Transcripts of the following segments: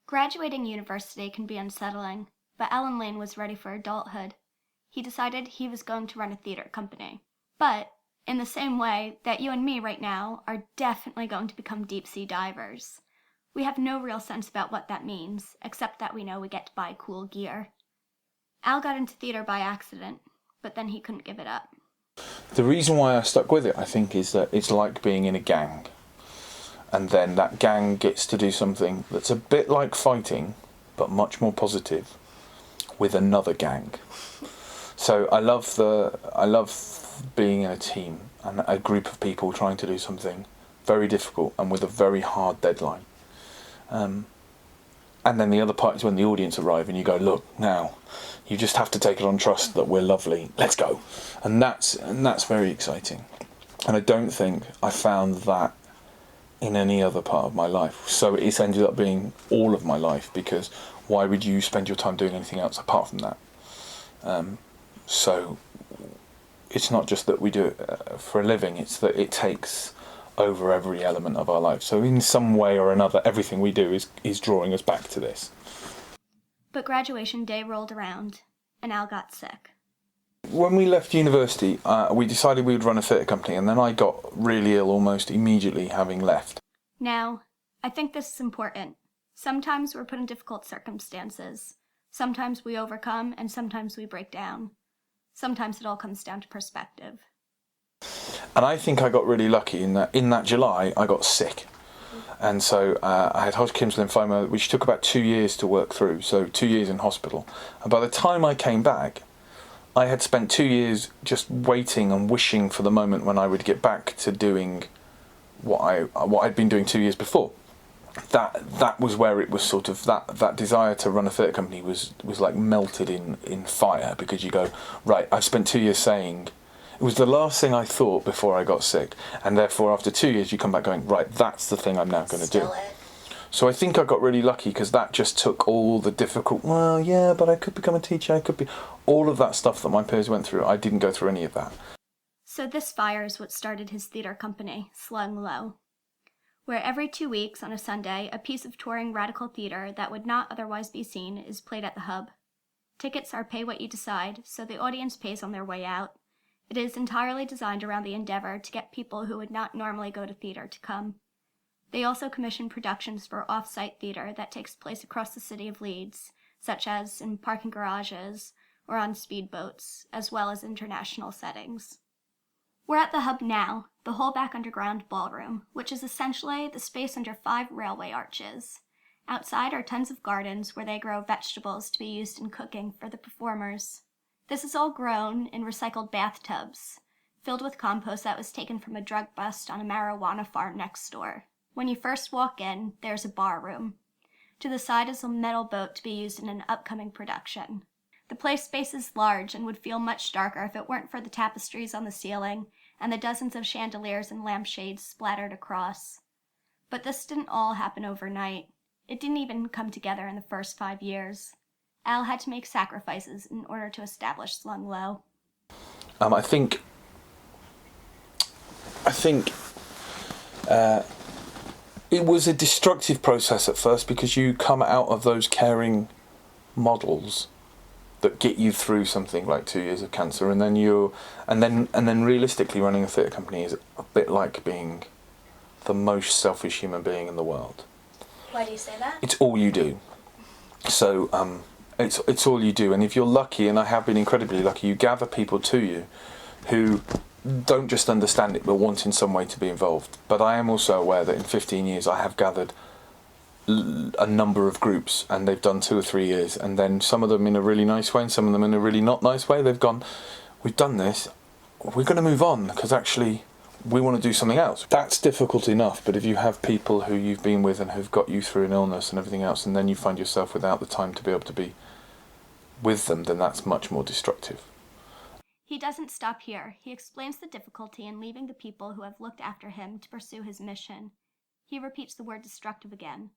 Graduating university can be unsettling, but Alan Lane was ready for adulthood. He decided he was going to run a theater company. But, in the same way that you and me right now are definitely going to become deep-sea divers, we have no real sense about what that means, except that we know we get to buy cool gear. Al got into theater by accident, but then he couldn't give it up. The reason why I stuck with it, I think, is that it's like being in a gang. And then that gang gets to do something that's a bit like fighting, but much more positive, with another gang. So I love being in a team and a group of people trying to do something very difficult and with a very hard deadline. And then the other part is when the audience arrive and you go, look, now, you just have to take it on trust that we're lovely. Let's go. And that's very exciting. And I don't think I found that in any other part of my life. So it's ended up being all of my life, because why would you spend your time doing anything else apart from that? So it's not just that we do it for a living, it's that it takes over every element of our life. So in some way or another, everything we do is drawing us back to this. But graduation day rolled around, and Al got sick. When we left university, we decided we would run a theatre company, and then I got really ill almost immediately having left. Now, I think this is important. Sometimes we're put in difficult circumstances. Sometimes we overcome, and sometimes we break down. Sometimes it all comes down to perspective. And I think I got really lucky in that July I got sick. And so I had Hodgkin's lymphoma, which took about 2 years to work through, so 2 years in hospital. And by the time I came back, I had spent 2 years just waiting and wishing for the moment when I would get back to doing what I'd been doing 2 years before. That was where it was sort of, that desire to run a theatre company was like melted in fire, because you go, right, I've spent 2 years saying, it was the last thing I thought before I got sick, and therefore after 2 years you come back going, right, that's the thing I'm now going to do. So I think I got really lucky, because that just took all the difficult, well, yeah, but I could become a teacher, I could be, all of that stuff that my peers went through, I didn't go through any of that. So this fire is what started his theater company, Slung Low, where every 2 weeks on a Sunday, a piece of touring radical theater that would not otherwise be seen is played at the Hub. Tickets are pay what you decide, so the audience pays on their way out. It is entirely designed around the endeavor to get people who would not normally go to theater to come. They also commission productions for off-site theater that takes place across the city of Leeds, such as in parking garages or on speedboats, as well as international settings. We're at the Hub now, the Holback Underground Ballroom, which is essentially the space under 5 railway arches. Outside are tons of gardens where they grow vegetables to be used in cooking for the performers. This is all grown in recycled bathtubs, filled with compost that was taken from a drug bust on a marijuana farm next door. When you first walk in, there's a bar room. To the side is a metal boat to be used in an upcoming production. The play space is large and would feel much darker if it weren't for the tapestries on the ceiling and the dozens of chandeliers and lampshades splattered across. But this didn't all happen overnight. It didn't even come together in the first 5 years. Al had to make sacrifices in order to establish Slung Low. I think it was a destructive process at first, because you come out of those caring models that get you through something like 2 years of cancer, and then realistically running a theatre company is a bit like being the most selfish human being in the world. Why do you say that? It's all you do. So it's all you do, and if you're lucky, and I have been incredibly lucky, you gather people to you who don't just understand it but want in some way to be involved. But I am also aware that in 15 years I have gathered a number of groups, and they've done 2 or 3 years, and then some of them in a really nice way and some of them in a really not nice way. They've gone, we've done this, we're going to move on, because actually we want to do something else. That's difficult enough, but if you have people who you've been with and who've got you through an illness and everything else, and then you find yourself without the time to be able to be with them, then that's much more destructive. He doesn't stop here. He explains the difficulty in leaving the people who have looked after him to pursue his mission. He repeats the word destructive again.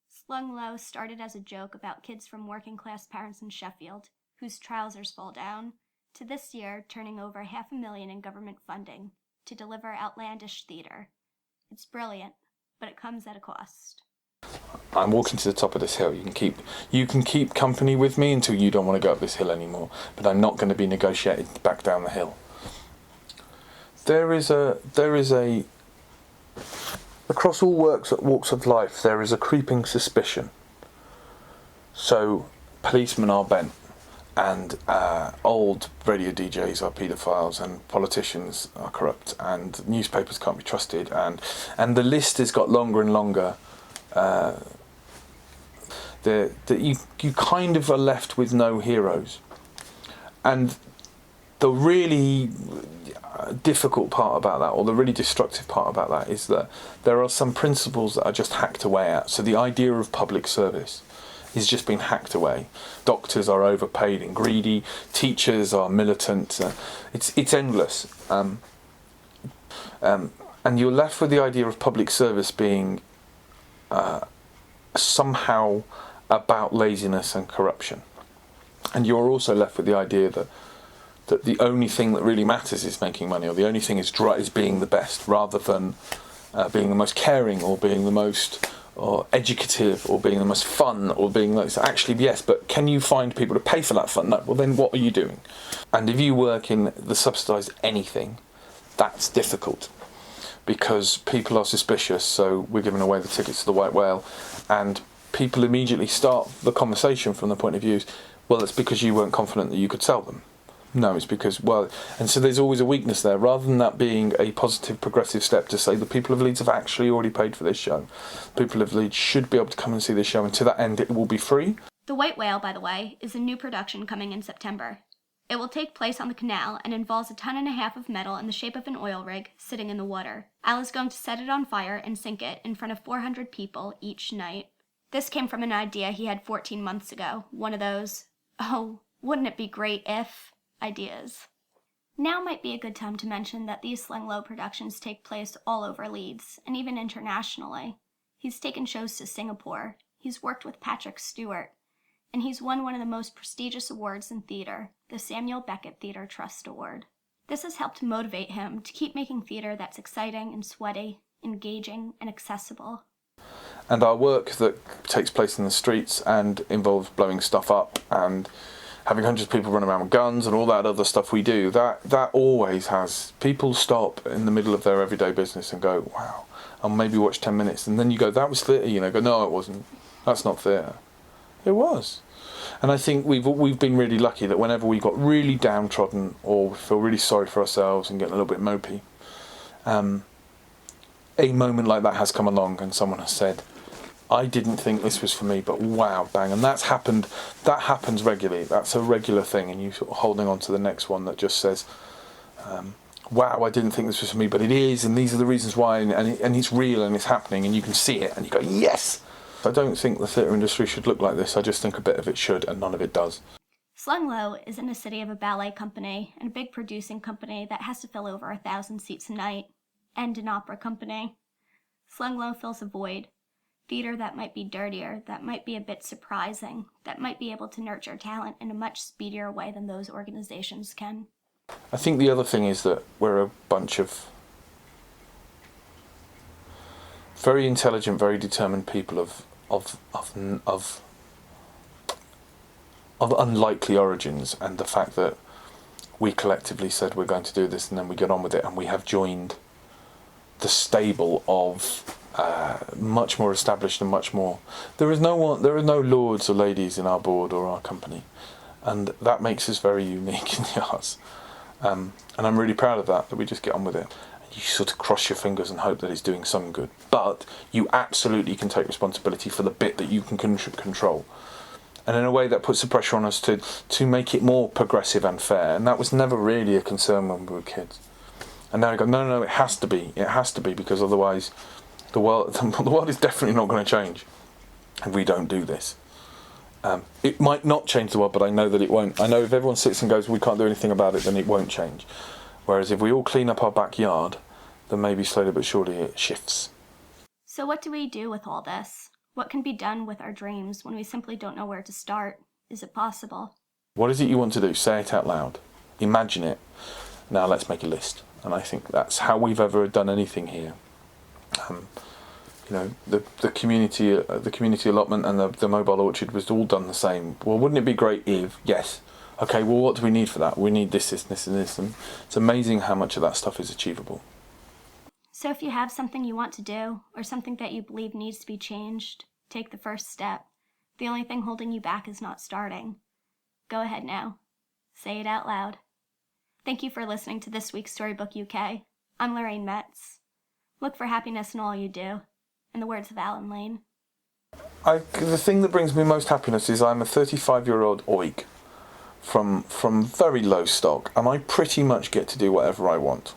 Slung Low started as a joke about kids from working-class parents in Sheffield, whose trousers fall down, to this year turning over $500,000 in government funding to deliver outlandish theater. It's brilliant, but it comes at a cost. I'm walking to the top of this hill. You can keep company with me until you don't want to go up this hill anymore, but I'm not going to be negotiated back down the hill. There is a across all walks of life, there is a creeping suspicion. So policemen are bent, and old radio DJs are paedophiles, and politicians are corrupt, and newspapers can't be trusted, and the list has got longer and longer. You kind of are left with no heroes, and the really difficult part about that, or the really destructive part about that, is that there are some principles that are just hacked away at. So the idea of public service is just being hacked away. Doctors are overpaid and greedy. Teachers are militant. It's endless. And you're left with the idea of public service being somehow about laziness and corruption. And you're also left with the idea that the only thing that really matters is making money, or the only thing is being the best, rather than being the most caring, or being the most educative, or being the most fun, or being like, so actually yes, but can you find people to pay for that fun? No, well then what are you doing? And if you work in the subsidised anything, that's difficult, because people are suspicious, so we're giving away the tickets to the White Whale, and people immediately start the conversation from the point of view, well, it's because you weren't confident that you could sell them. No, it's because, well, and so there's always a weakness there, rather than that being a positive, progressive step to say the people of Leeds have actually already paid for this show. People of Leeds should be able to come and see this show, and to that end it will be free. The White Whale, by the way, is a new production coming in September. It will take place on the canal and involves 1.5 tons of metal in the shape of an oil rig sitting in the water. Al is going to set it on fire and sink it in front of 400 people each night. This came from an idea he had 14 months ago, one of those, oh, wouldn't it be great if ideas. Now might be a good time to mention that these Sling Low productions take place all over Leeds, and even internationally. He's taken shows to Singapore, he's worked with Patrick Stewart, and he's won one of the most prestigious awards in theatre, the Samuel Beckett Theatre Trust Award. This has helped motivate him to keep making theatre that's exciting and sweaty, engaging and accessible. And our work that takes place in the streets and involves blowing stuff up and having hundreds of people run around with guns and all that other stuff we do, that always has people stop in the middle of their everyday business and go, wow, I'll maybe watch 10 minutes, and then you go, that was theatre, go, no, it wasn't, that's not theatre. It was. And I think we've been really lucky that whenever we got really downtrodden, or we feel really sorry for ourselves and getting a little bit mopey, a moment like that has come along and someone has said, I didn't think this was for me, but wow, bang. And that happens regularly. That's a regular thing, and you sort of holding on to the next one that just says, wow, I didn't think this was for me, but it is, and these are the reasons why, and it's real, and it's happening, and you can see it, and you go, yes! I don't think the theatre industry should look like this. I just think a bit of it should, and none of it does. Sling Low is in the city of a ballet company and a big producing company that has to fill over 1,000 seats a night, and an opera company. Sling Low fills a void. Theatre that might be dirtier, that might be a bit surprising, that might be able to nurture talent in a much speedier way than those organizations can. I think the other thing is that we're a bunch of very intelligent, very determined people of unlikely origins, and the fact that we collectively said we're going to do this, and then we get on with it, and we have joined the stable of much more established and much more. There are no lords or ladies in our board or our company, and that makes us very unique in the arts. And I'm really proud of that we just get on with it. You sort of cross your fingers and hope that it's doing some good, but you absolutely can take responsibility for the bit that you can control. And in a way that puts the pressure on us to make it more progressive and fair, and that was never really a concern when we were kids. And now we go, no, it has to be, because otherwise the world is definitely not going to change if we don't do this. It might not change the world, but I know that it won't. I know if everyone sits and goes, we can't do anything about it, then it won't change. Whereas if we all clean up our backyard, then maybe slowly but surely it shifts. So what do we do with all this? What can be done with our dreams when we simply don't know where to start? Is it possible? What is it you want to do? Say it out loud. Imagine it. Now let's make a list. And I think that's how we've ever done anything here. the community allotment and the mobile orchard was all done the same. Well, wouldn't it be great if? Yes. Okay, well, what do we need for that? We need this, and this. And it's amazing how much of that stuff is achievable. So if you have something you want to do, or something that you believe needs to be changed, take the first step. The only thing holding you back is not starting. Go ahead now. Say it out loud. Thank you for listening to this week's Storybook UK. I'm Lorraine Metz. Look for happiness in all you do. In the words of Alan Lane. The thing that brings me most happiness is I'm a 35-year-old oik from very low stock, and I pretty much get to do whatever I want.